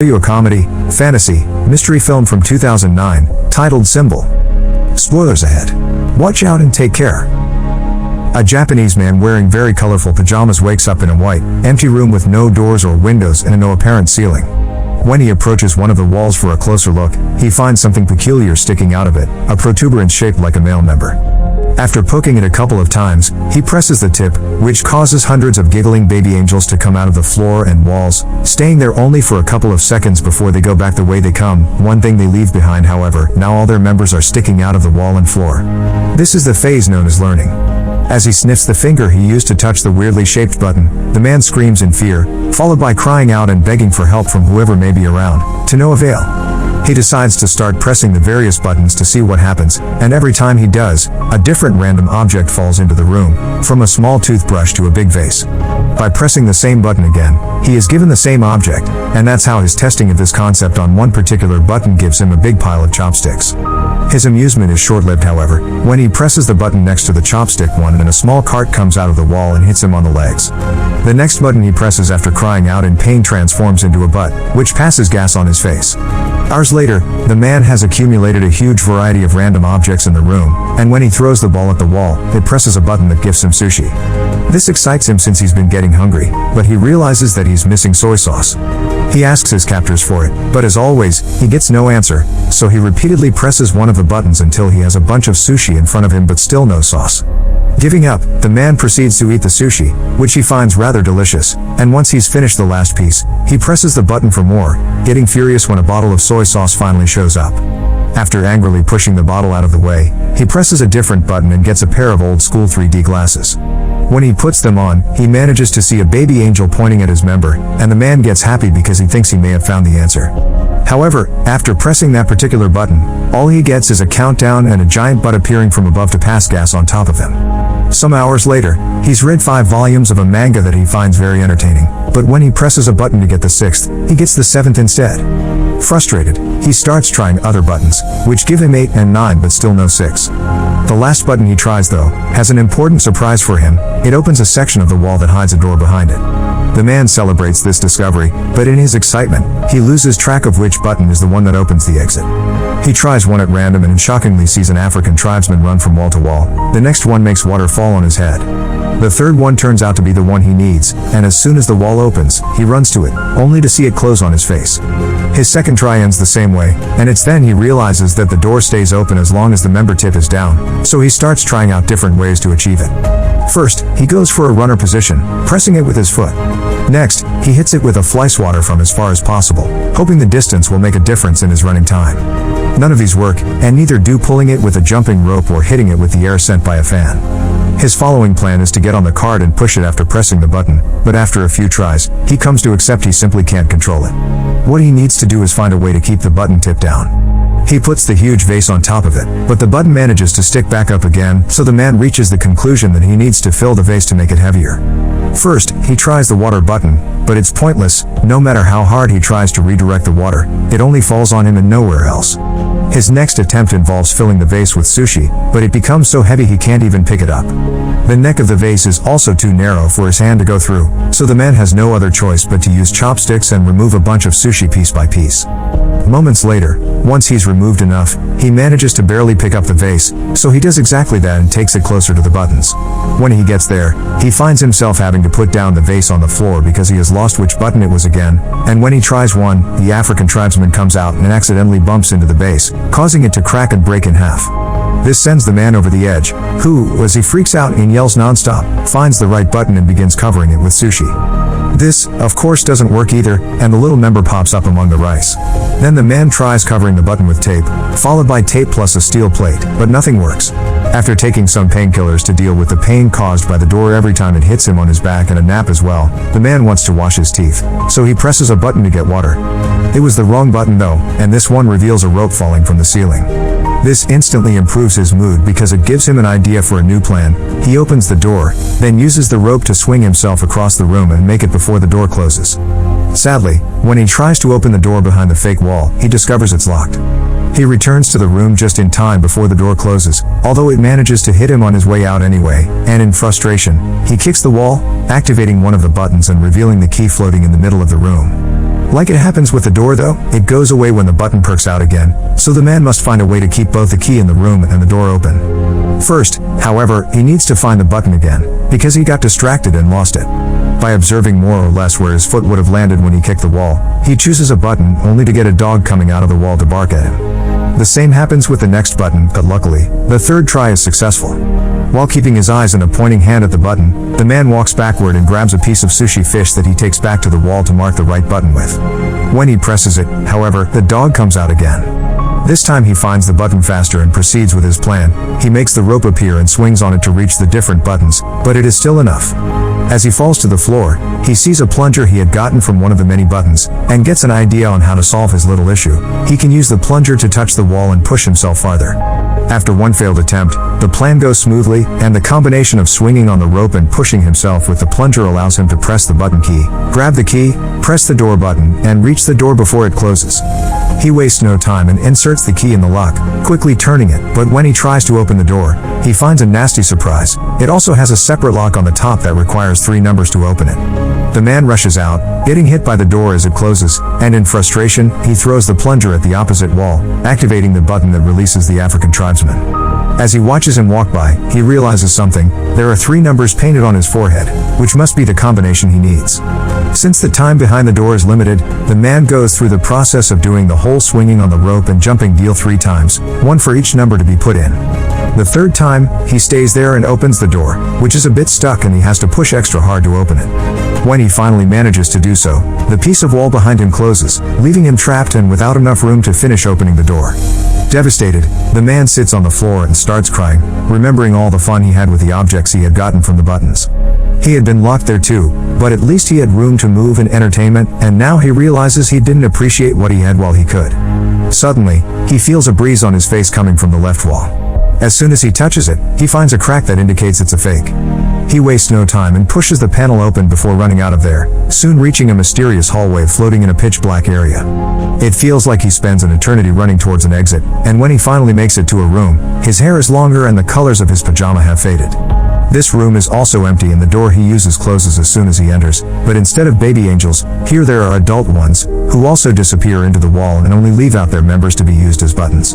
You a comedy, fantasy, mystery film from 2009, titled Symbol. Spoilers ahead. Watch out and take care. A Japanese man wearing very colorful pajamas wakes up in a white, empty room with no doors or windows and no apparent ceiling. When he approaches one of the walls for a closer look, he finds something peculiar sticking out of it, a protuberance shaped like a male member. After poking it a couple of times, he presses the tip, which causes hundreds of giggling baby angels to come out of the floor and walls, staying there only for a couple of seconds before they go back the way they come. One thing they leave behind, however, now all their members are sticking out of the wall and floor. This is the phase known as learning. As he sniffs the finger he used to touch the weirdly shaped button, the man screams in fear, followed by crying out and begging for help from whoever may be around, to no avail. He decides to start pressing the various buttons to see what happens, and every time he does, a different random object falls into the room, from a small toothbrush to a big vase. By pressing the same button again, he is given the same object, and that's how his testing of this concept on one particular button gives him a big pile of chopsticks. His amusement is short-lived, however, when he presses the button next to the chopstick one and a small cart comes out of the wall and hits him on the legs. The next button he presses after crying out in pain transforms into a butt, which passes gas on his face. Hours later, the man has accumulated a huge variety of random objects in the room, and when he throws the ball at the wall, it presses a button that gives him sushi. This excites him since he's been getting hungry, but he realizes that he's missing soy sauce. He asks his captors for it, but as always, he gets no answer, so he repeatedly presses one of the buttons until he has a bunch of sushi in front of him but still no sauce. Giving up, the man proceeds to eat the sushi, which he finds rather delicious, and once he's finished the last piece, he presses the button for more, getting furious when a bottle of soy sauce finally shows up. After angrily pushing the bottle out of the way, he presses a different button and gets a pair of old school 3D glasses. When he puts them on, he manages to see a baby angel pointing at his member, and the man gets happy because he thinks he may have found the answer. However, after pressing that particular button, all he gets is a countdown and a giant butt appearing from above to pass gas on top of him. Some hours later, he's read 5 volumes of a manga that he finds very entertaining, but when he presses a button to get the 6th, he gets the 7th instead. Frustrated, he starts trying other buttons, which give him 8 and 9 but still no 6. The last button he tries, though, has an important surprise for him. It opens a section of the wall that hides a door behind it. The man celebrates this discovery, but in his excitement, he loses track of which button is the one that opens the exit. He tries one at random and shockingly sees an African tribesman run from wall to wall. The next one makes water fall on his head. The third one turns out to be the one he needs, and as soon as the wall opens, he runs to it, only to see it close on his face. His second try ends the same way, and it's then he realizes that the door stays open as long as the member tip is down, so he starts trying out different ways to achieve it. First, he goes for a runner position, pressing it with his foot. Next, he hits it with a fly swatter from as far as possible, hoping the distance will make a difference in his running time. None of these work, and neither do pulling it with a jumping rope or hitting it with the air sent by a fan. His following plan is to get on the cart and push it after pressing the button, but after a few tries, he comes to accept he simply can't control it. What he needs to do is find a way to keep the button tip down. He puts the huge vase on top of it, but the button manages to stick back up again, so the man reaches the conclusion that he needs to fill the vase to make it heavier. First, he tries the water button, but it's pointless. No matter how hard he tries to redirect the water, it only falls on him and nowhere else. His next attempt involves filling the vase with sushi, but it becomes so heavy he can't even pick it up. The neck of the vase is also too narrow for his hand to go through, so the man has no other choice but to use chopsticks and remove a bunch of sushi piece by piece. Moments later, once he's removed enough, he manages to barely pick up the vase, so he does exactly that and takes it closer to the buttons. When he gets there, he finds himself having to put down the vase on the floor because he has lost which button it was again, and when he tries one, the African tribesman comes out and accidentally bumps into the base, causing it to crack and break in half. This sends the man over the edge, who, as he freaks out and yells nonstop, finds the right button and begins covering it with sushi. This, of course, doesn't work either, and the little member pops up among the rice. Then the man tries covering the button with tape, followed by tape plus a steel plate, but nothing works. After taking some painkillers to deal with the pain caused by the door every time it hits him on his back and a nap as well, the man wants to wash his teeth, so he presses a button to get water. It was the wrong button though, and this one reveals a rope falling from the ceiling. This instantly improves his mood because it gives him an idea for a new plan. He opens the door, then uses the rope to swing himself across the room and make it before the door closes. Sadly, when he tries to open the door behind the fake wall, he discovers it's locked. He returns to the room just in time before the door closes, although it manages to hit him on his way out anyway, and in frustration, he kicks the wall, activating one of the buttons and revealing the key floating in the middle of the room. Like it happens with the door though, it goes away when the button perks out again, so the man must find a way to keep both the key in the room and the door open. First, however, he needs to find the button again, because he got distracted and lost it. By observing more or less where his foot would have landed when he kicked the wall, he chooses a button only to get a dog coming out of the wall to bark at him. The same happens with the next button, but luckily, the third try is successful. While keeping his eyes and a pointing hand at the button, the man walks backward and grabs a piece of sushi fish that he takes back to the wall to mark the right button with. When he presses it, however, the dog comes out again. This time he finds the button faster and proceeds with his plan. He makes the rope appear and swings on it to reach the different buttons, but it is still enough. As he falls to the floor, he sees a plunger he had gotten from one of the many buttons, and gets an idea on how to solve his little issue. He can use the plunger to touch the wall and push himself farther. After one failed attempt, the plan goes smoothly, and the combination of swinging on the rope and pushing himself with the plunger allows him to press the button key, grab the key, press the door button, and reach the door before it closes. He wastes no time and inserts the key in the lock, quickly turning it, but when he tries to open the door, he finds a nasty surprise. It also has a separate lock on the top that requires 3 numbers to open it. The man rushes out, getting hit by the door as it closes, and in frustration, he throws the plunger at the opposite wall, activating the button that releases the African tribesman. As he watches him walk by, he realizes something. There are 3 numbers painted on his forehead, which must be the combination he needs. Since the time behind the door is limited, the man goes through the process of doing the whole swinging on the rope and jumping deal 3 times, 1 for each number to be put in. The third time, he stays there and opens the door, which is a bit stuck and he has to push extra hard to open it. When he finally manages to do so, the piece of wall behind him closes, leaving him trapped and without enough room to finish opening the door. Devastated, the man sits on the floor and starts crying, remembering all the fun he had with the objects he had gotten from the buttons. He had been locked there too, but at least he had room to move and entertainment, and now he realizes he didn't appreciate what he had while he could. Suddenly, he feels a breeze on his face coming from the left wall. As soon as he touches it, he finds a crack that indicates it's a fake. He wastes no time and pushes the panel open before running out of there, soon reaching a mysterious hallway floating in a pitch-black area. It feels like he spends an eternity running towards an exit, and when he finally makes it to a room, his hair is longer and the colors of his pajama have faded. This room is also empty and the door he uses closes as soon as he enters, but instead of baby angels, here there are adult ones, who also disappear into the wall and only leave out their members to be used as buttons.